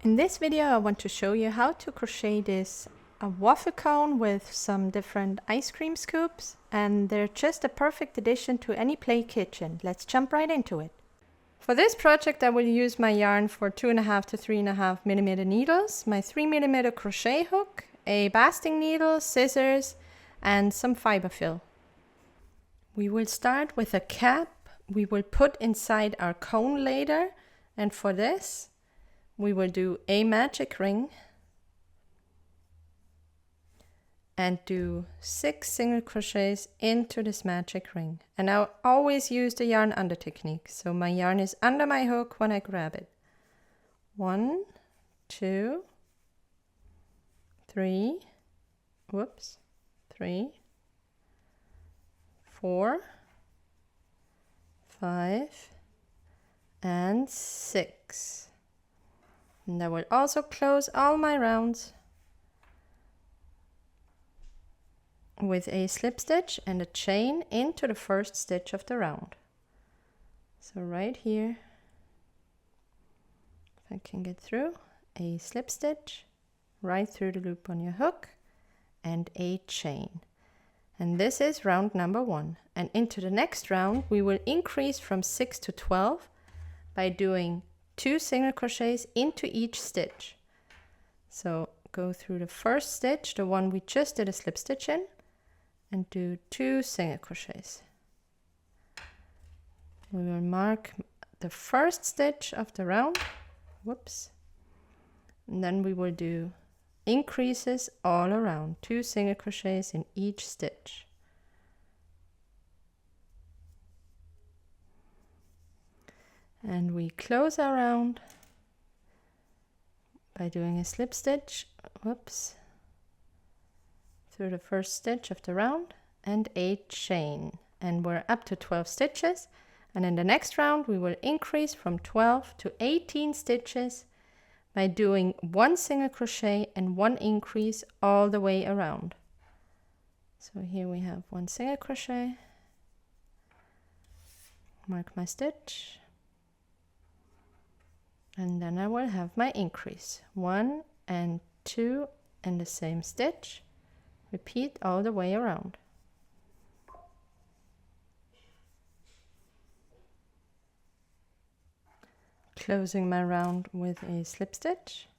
In this video I want to show you how to crochet this waffle cone with some different ice cream scoops, and they're just a perfect addition to any play kitchen. Let's jump right into it. For this project I will use my yarn for 2.5 to 3.5 millimeter needles, my 3 millimeter crochet hook, a basting needle, scissors and some fiber fill. We will start with a cap we will put inside our cone later, and for this we will do a magic ring and do 6 single crochets into this magic ring. And I'll always use the yarn under technique, so my yarn is under my hook when I grab it. 1, 2, 3, 3, 4, 5 and 6. And I will also close all my rounds with a slip stitch and a chain into the first stitch of the round. So right here, if I can get through, a slip stitch right through the loop on your hook and a chain. And this is round number 1. And into the next round we will increase from 6 to 12 by doing 2 single crochets into each stitch. So go through the first stitch, the one we just did a slip stitch in, and do 2 single crochets. We will mark the first stitch of the round, and then we will do increases all around, 2 single crochets in each stitch. And we close our round by doing a slip stitch, through the first stitch of the round and a chain. And we're up to 12 stitches, and in the next round we will increase from 12 to 18 stitches by doing 1 single crochet and 1 increase all the way around. So here we have 1 single crochet, mark my stitch, and then I will have my increase, 1 and 2 in the same stitch. Repeat all the way around. Closing my round with a slip stitch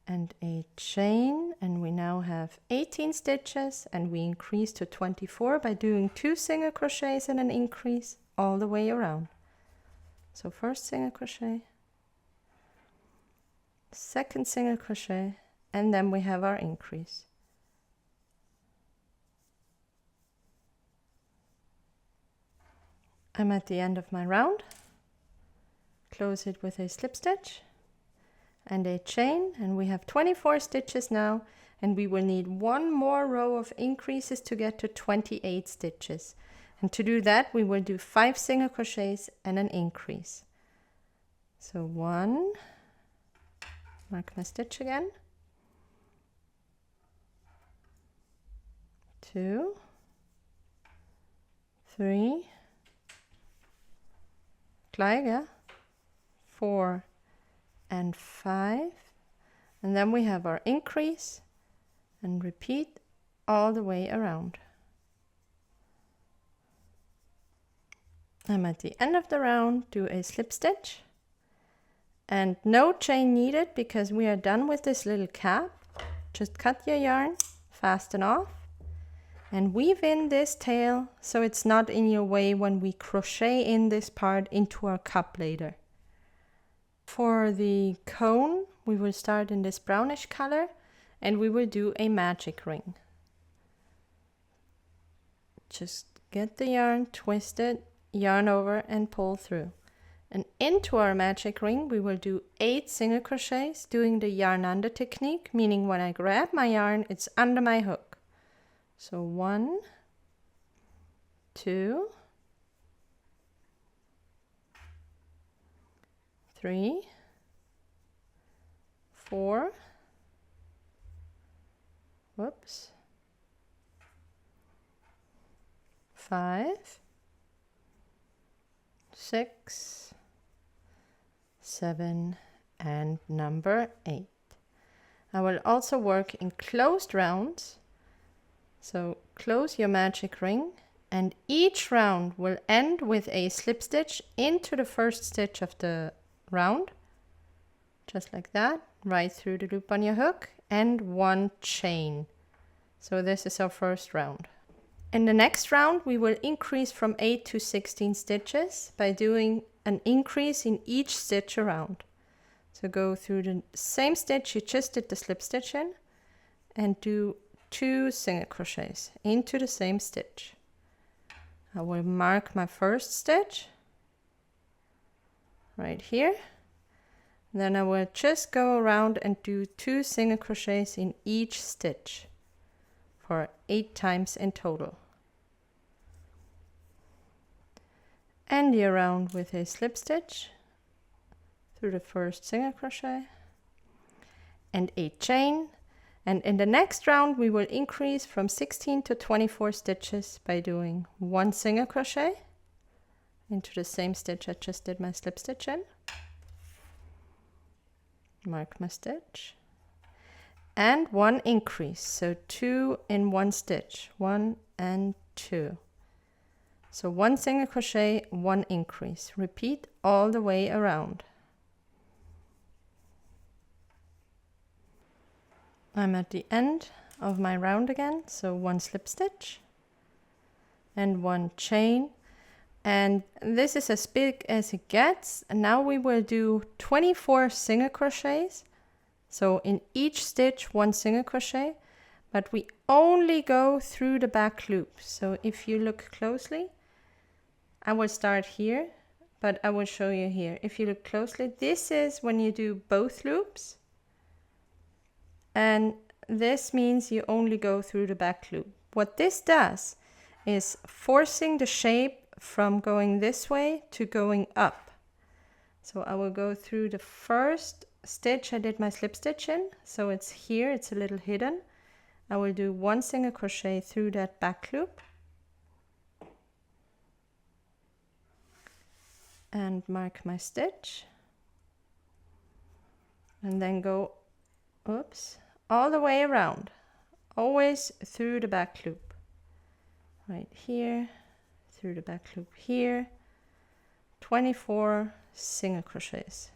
and a chain, and we now have 18 stitches, and we increase to 24 by doing 2 single crochets and an increase all the way around. So first single crochet, second single crochet, and then we have our increase. I'm at the end of my round. Close it with a slip stitch and a chain, and we have 24 stitches now, and we will need 1 more row of increases to get to 28 stitches. And to do that we will do 5 single crochets and an increase. So 1, mark my stitch again, 2, 3, 4 and 5, and then we have our increase, and repeat all the way around. I'm at the end of the round, do a slip stitch and no chain needed because we are done with this little cap. Just cut your yarn, fasten off, and weave in this tail so it's not in your way when we crochet in this part into our cup later. For the cone we will start in this brownish color, and we will do a magic ring. Just get the yarn, twist it, yarn over and pull through. And into our magic ring we will do 8 single crochets doing the yarn under technique, meaning when I grab my yarn it's under my hook. So 1, 2, 3, 4, 5, 6, 7 and number 8. I will also work in closed rounds. So close your magic ring, and each round will end with a slip stitch into the first stitch of the round, just like that, right through the loop on your hook, and 1 chain. So this is our first round. In the next round, we will increase from 8 to 16 stitches by doing an increase in each stitch around. So go through the same stitch you just did the slip stitch in and do 2 single crochets into the same stitch. I will mark my first stitch right here. Then I will just go around and do 2 single crochets in each stitch for 8 times in total. End the round with a slip stitch through the first single crochet and 8 chain. And in the next round we will increase from 16 to 24 stitches by doing 1 single crochet into the same stitch I just did my slip stitch in. Mark my stitch and 1 increase, so 2 in 1 stitch, 1 and 2. So 1 single crochet, 1 increase. Repeat all the way around. I'm at the end of my round again, so 1 slip stitch and 1 chain. And this is as big as it gets. And now we will do 24 single crochets. So in each stitch, 1 single crochet, but we only go through the back loop. So if you look closely, I will start here, but I will show you here. If you look closely, this is when you do both loops. And this means you only go through the back loop. What this does is forcing the shape from going this way to going up. So I will go through the first stitch I did my slip stitch in. So it's here, it's a little hidden. I will do 1 single crochet through that back loop. And mark my stitch. And then go, oops, all the way around, always through the back loop. Right here, through the back loop here, 24 single crochets.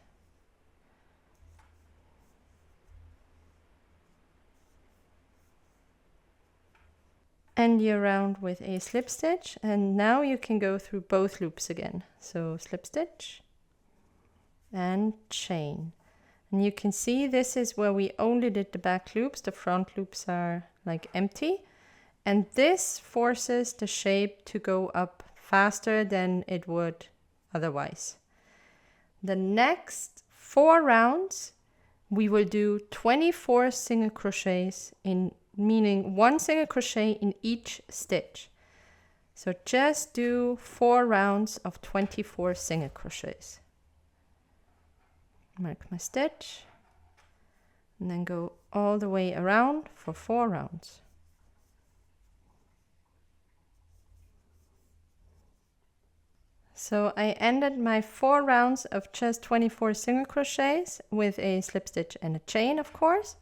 End your round with a slip stitch, and now you can go through both loops again. So slip stitch and chain. And you can see this is where we only did the back loops. The front loops are like empty. And this forces the shape to go up faster than it would otherwise. The next 4 rounds, we will do 24 single crochets, meaning 1 single crochet in each stitch. So just do 4 rounds of 24 single crochets. Mark my stitch and then go all the way around for 4 rounds. So I ended my 4 rounds of just 24 single crochets with a slip stitch and a chain, of course.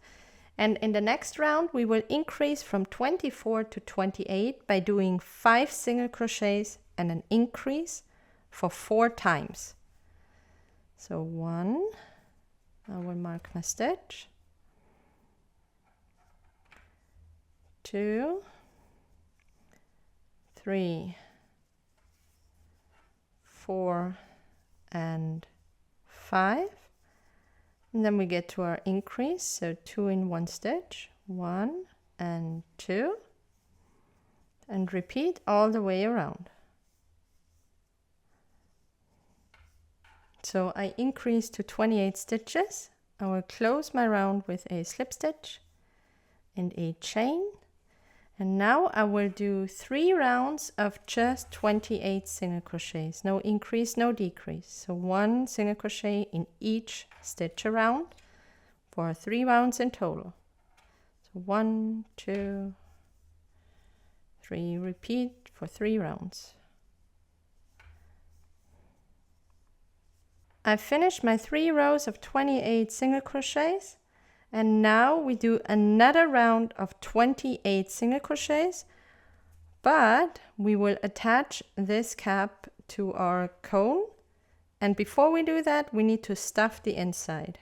And in the next round we will increase from 24 to 28 by doing 5 single crochets and an increase for 4 times. So 1, I will mark my stitch, 2, 3, 4 and 5. And then we get to our increase, so 2 in 1 stitch, 1 and 2, and repeat all the way around. So I increase to 28 stitches. I will close my round with a slip stitch and a chain. And now I will do 3 rounds of just 28 single crochets. No increase, no decrease. So 1 single crochet in each stitch around for 3 rounds in total. So 1, 2, 3, repeat for 3 rounds. I finished my 3 rows of 28 single crochets, and now we do another round of 28 single crochets, but we will attach this cap to our cone, and before we do that we need to stuff the inside.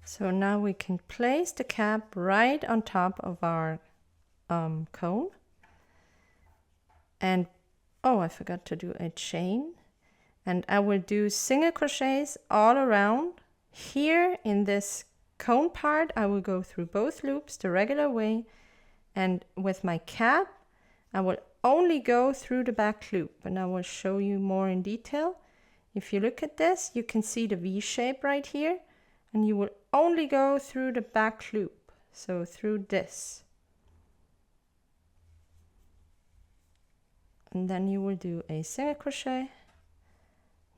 So now we can place the cap right on top of our cone. And oh, I forgot to do a chain. And I will do single crochets all around. Here in this cone part, I will go through both loops the regular way. And with my cap, I will only go through the back loop. And I will show you more in detail. If you look at this, you can see the V shape right here. And you will only go through the back loop, so through this. And then you will do a single crochet,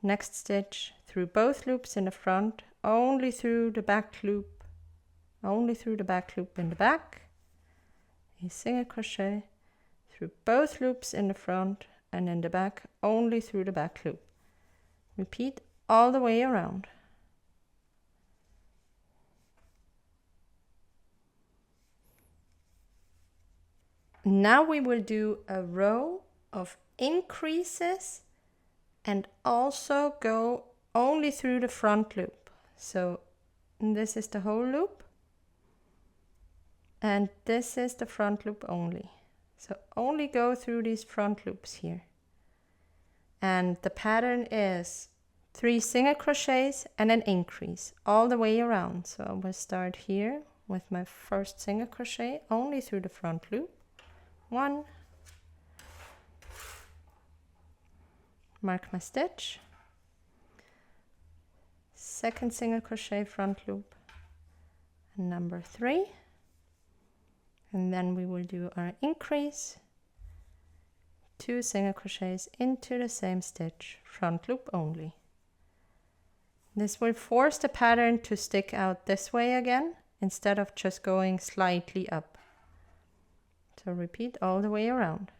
next stitch through both loops in the front, only through the back loop, only through the back loop in the back, a single crochet through both loops in the front and in the back, only through the back loop. Repeat all the way around. Now we will do a row of increases and also go only through the front loop. So this is the whole loop and this is the front loop only. So only go through these front loops here. And the pattern is 3 single crochets and an increase all the way around. So I will start here with my first single crochet only through the front loop. 1, mark my stitch, second single crochet front loop, and number 3, and then we will do our increase, 2 single crochets into the same stitch, front loop only. This will force the pattern to stick out this way again instead of just going slightly up. So repeat all the way around.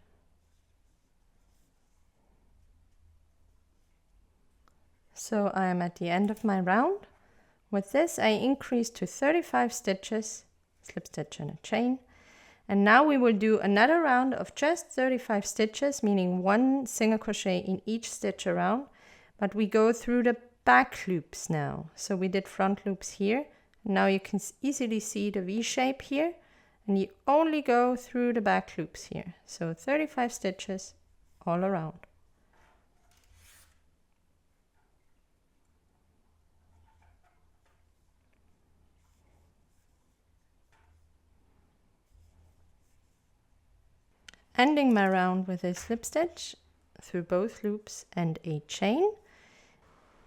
So I am at the end of my round. With this I increased to 35 stitches, slip stitch and a chain. And now we will do another round of just 35 stitches, meaning 1 single crochet in each stitch around, but we go through the back loops now. So we did front loops here. Now you can easily see the V shape here. And you only go through the back loops here. So 35 stitches all around. Ending my round with a slip stitch through both loops and a chain.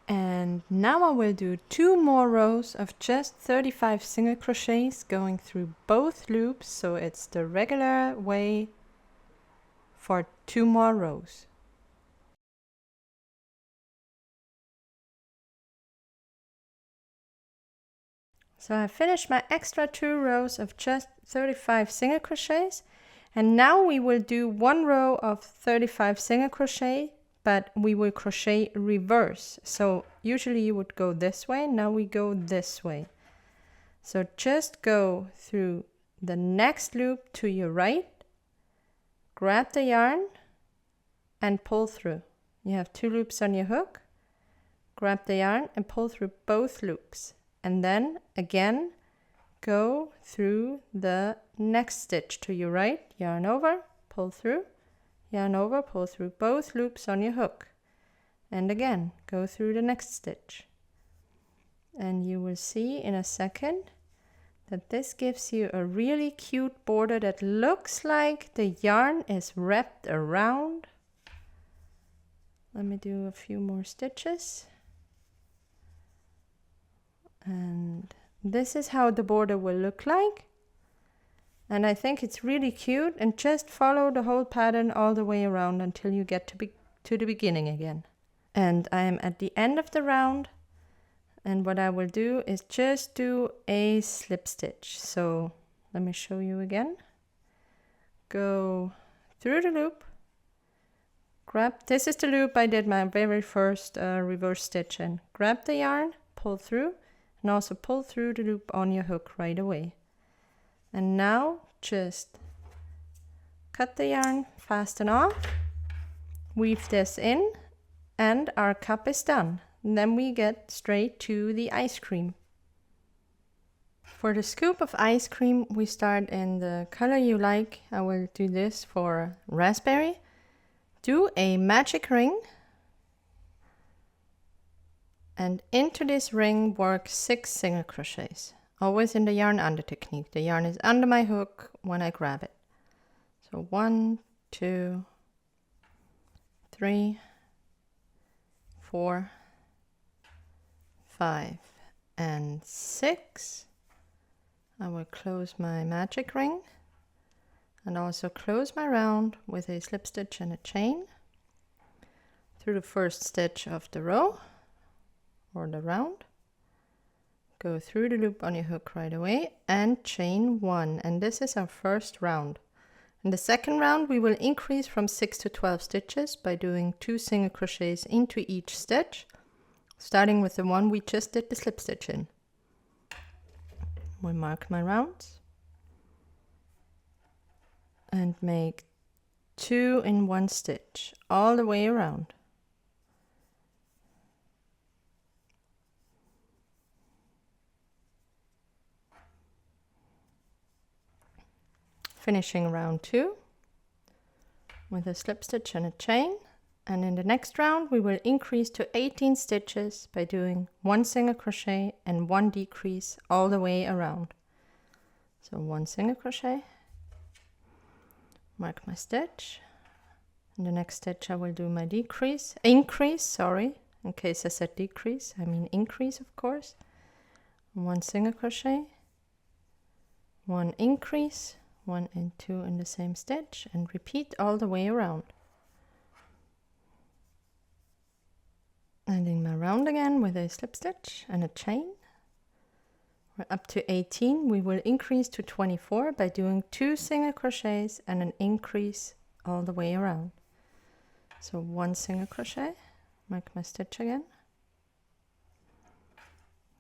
And now I will do 2 more rows of just 35 single crochets going through both loops, so it's the regular way for 2 more rows. So I finished my extra 2 rows of just 35 single crochets, and now we will do 1 row of 35 single crochet, but we will crochet reverse. So usually you would go this way, now we go this way. So just go through the next loop to your right, grab the yarn and pull through. You have 2 loops on your hook, grab the yarn and pull through both loops. And then again, go through the next stitch to your right, yarn over, pull through, yarn over, pull through both loops on your hook. And again, go through the next stitch. And you will see in a second that this gives you a really cute border that looks like the yarn is wrapped around. Let me do a few more stitches. And this is how the border will look like. And I think it's really cute, and just follow the whole pattern all the way around until you get to the beginning again. And I am at the end of the round, and what I will do is just do a slip stitch. So let me show you again. Go through the loop, grab, this is the loop I did my very first reverse stitch in. Grab the yarn, pull through, and also pull through the loop on your hook right away. And now just cut the yarn, fasten off, weave this in, and our cup is done. And then we get straight to the ice cream. For the scoop of ice cream, we start in the color you like. I will do this for raspberry. Do a magic ring, and into this ring work 6 single crochets, always in the yarn under technique. The yarn is under my hook when I grab it. So 1, 2, 3, 4, 5, and 6. I will close my magic ring and also close my round with a slip stitch and a chain through the first stitch of the row or the round. Go through the loop on your hook right away and chain 1, and this is our first round. In the second round we will increase from 6 to 12 stitches by doing 2 single crochets into each stitch, starting with the one we just did the slip stitch in. We'll mark my rounds and make 2 in 1 stitch all the way around. Finishing round 2 with a slip stitch and a chain, and in the next round we will increase to 18 stitches by doing 1 single crochet and 1 decrease all the way around. So 1 single crochet, mark my stitch. In the next stitch I will do my increase, sorry, in case I said decrease, I mean increase of course. 1 single crochet, 1 increase, 1 and 2 in the same stitch, and repeat all the way around. Ending my round again with a slip stitch and a chain. We're up to 18. We will increase to 24 by doing 2 single crochets and an increase all the way around. So 1 single crochet, mark my stitch again,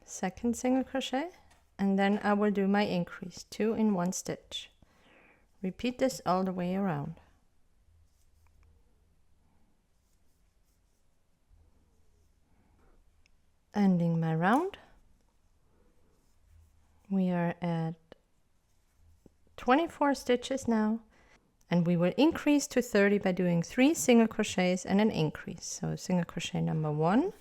second single crochet, and then I will do my increase, 2 in 1 stitch. Repeat this all the way around. Ending my round. We are at 24 stitches now, and we will increase to 30 by doing 3 single crochets and an increase. So single crochet number 1,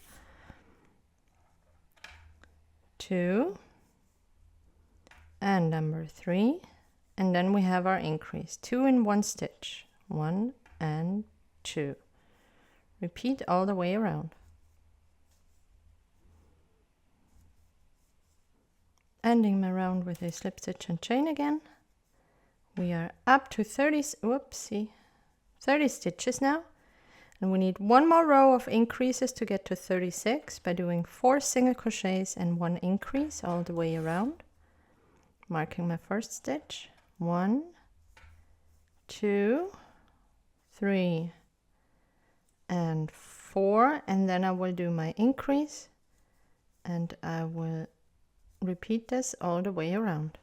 2, and number 3, and then we have our increase, 2 in 1 stitch, 1 and 2. Repeat all the way around. Ending my round with a slip stitch and chain again. We are up to 30 stitches now, and we need 1 more row of increases to get to 36 by doing 4 single crochets and 1 increase all the way around. Marking my first stitch, 1, 2, 3, and 4, and then I will do my increase, and I will repeat this all the way around.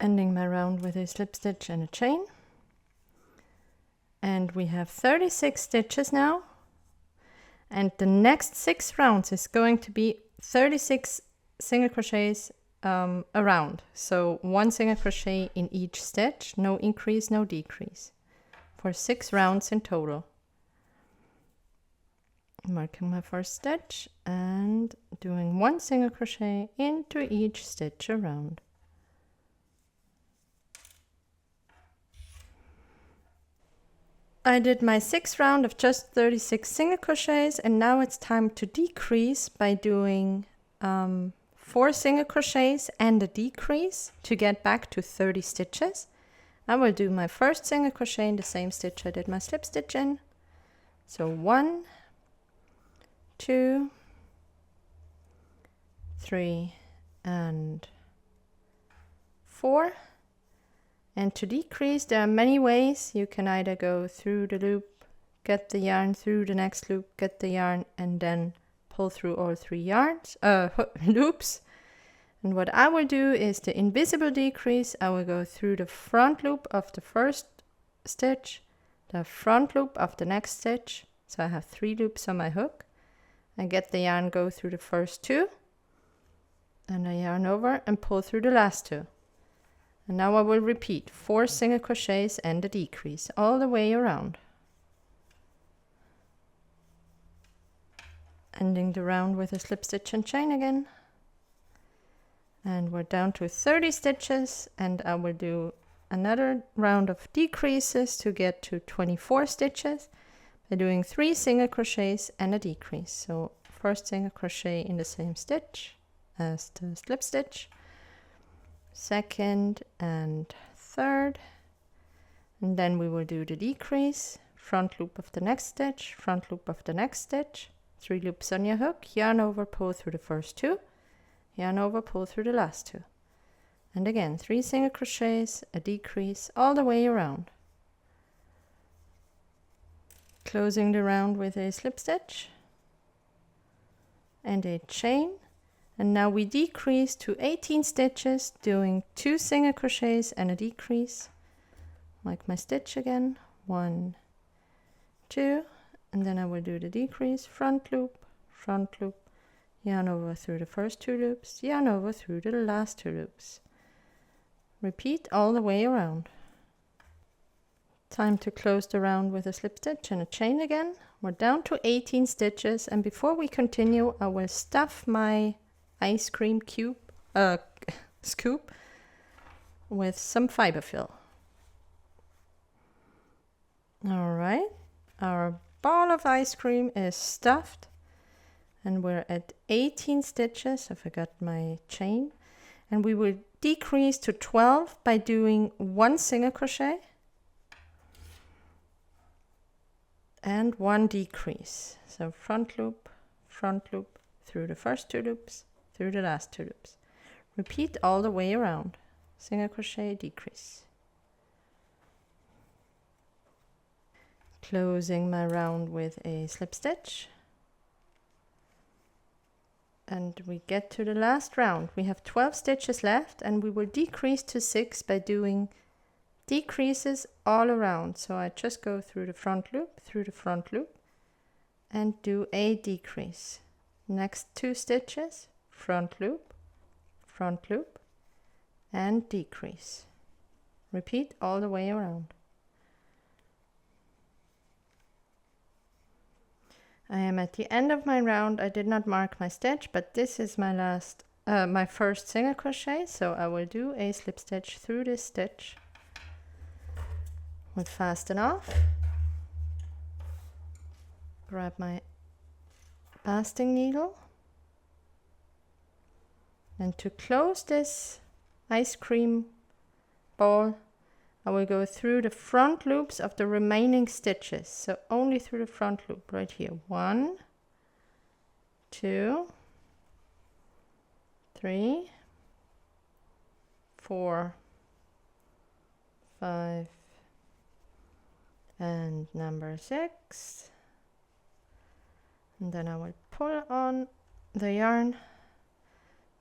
Ending my round with a slip stitch and a chain, and we have 36 stitches now, and the next 6 rounds is going to be 36 single crochets around, so 1 single crochet in each stitch, no increase, no decrease, for 6 rounds in total. Marking my first stitch and doing 1 single crochet into each stitch around. I did my 6th round of just 36 single crochets, and now it's time to decrease by doing 4 single crochets and a decrease to get back to 30 stitches. I will do my first single crochet in the same stitch I did my slip stitch in. So 1, 2, 3, and 4. And to decrease, there are many ways. You can either go through the loop, get the yarn through the next loop, get the yarn, and then pull through all 3 loops. And what I will do is the invisible decrease. I will go through the front loop of the first stitch, the front loop of the next stitch. So I have 3 loops on my hook. I get the yarn, go through the first 2, and I yarn over and pull through the last 2. And now I will repeat 4 single crochets and a decrease all the way around. Ending the round with a slip stitch and chain again. And we're down to 30 stitches, and I will do another round of decreases to get to 24 stitches by doing 3 single crochets and a decrease. So first single crochet in the same stitch as the slip stitch, second and third, and then we will do the decrease, front loop of the next stitch, front loop of the next stitch, 3 loops on your hook, yarn over, pull through the first 2, yarn over, pull through the last 2, and again 3 single crochets, a decrease all the way around. Closing the round with a slip stitch and a chain. And now we decrease to 18 stitches, doing 2 single crochets and a decrease, like my stitch again, 1, 2, and then I will do the decrease, front loop, yarn over through the first 2 loops, yarn over through the last 2 loops. Repeat all the way around. Time to close the round with a slip stitch and a chain again. We're down to 18 stitches, and before we continue, I will stuff my ice cream scoop with some fiber fill. All right, our ball of ice cream is stuffed, and we're at 18 stitches. I forgot my chain, and we will decrease to 12 by doing 1 single crochet and 1 decrease. So front loop through the first 2 loops, through the last 2 loops. Repeat all the way around. Single crochet, decrease. Closing my round with a slip stitch. And we get to the last round. We have 12 stitches left, and we will decrease to 6 by doing decreases all around. So I just go through the front loop, and do a decrease. Next 2 stitches, front loop, and decrease. Repeat all the way around. I am at the end of my round. I did not mark my stitch, but this is my last, my first single crochet, so I will do a slip stitch through this stitch with fasten off. Grab my basting needle, and to close this ice cream ball, I will go through the front loops of the remaining stitches. So only through the front loop right here. 1, 2, 3, 4, 5, and number 6. And then I will pull on the yarn.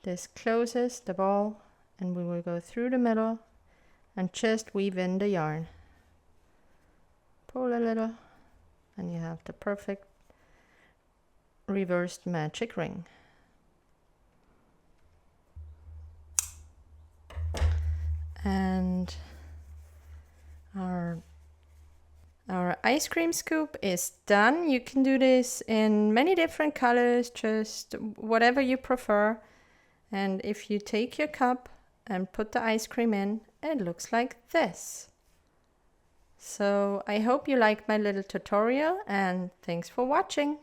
This closes the ball, and we will go through the middle and just weave in the yarn. Pull a little, and you have the perfect reversed magic ring. And our ice cream scoop is done. You can do this in many different colors, just whatever you prefer. And if you take your cup and put the ice cream in, it looks like this. So I hope you liked my little tutorial, and thanks for watching.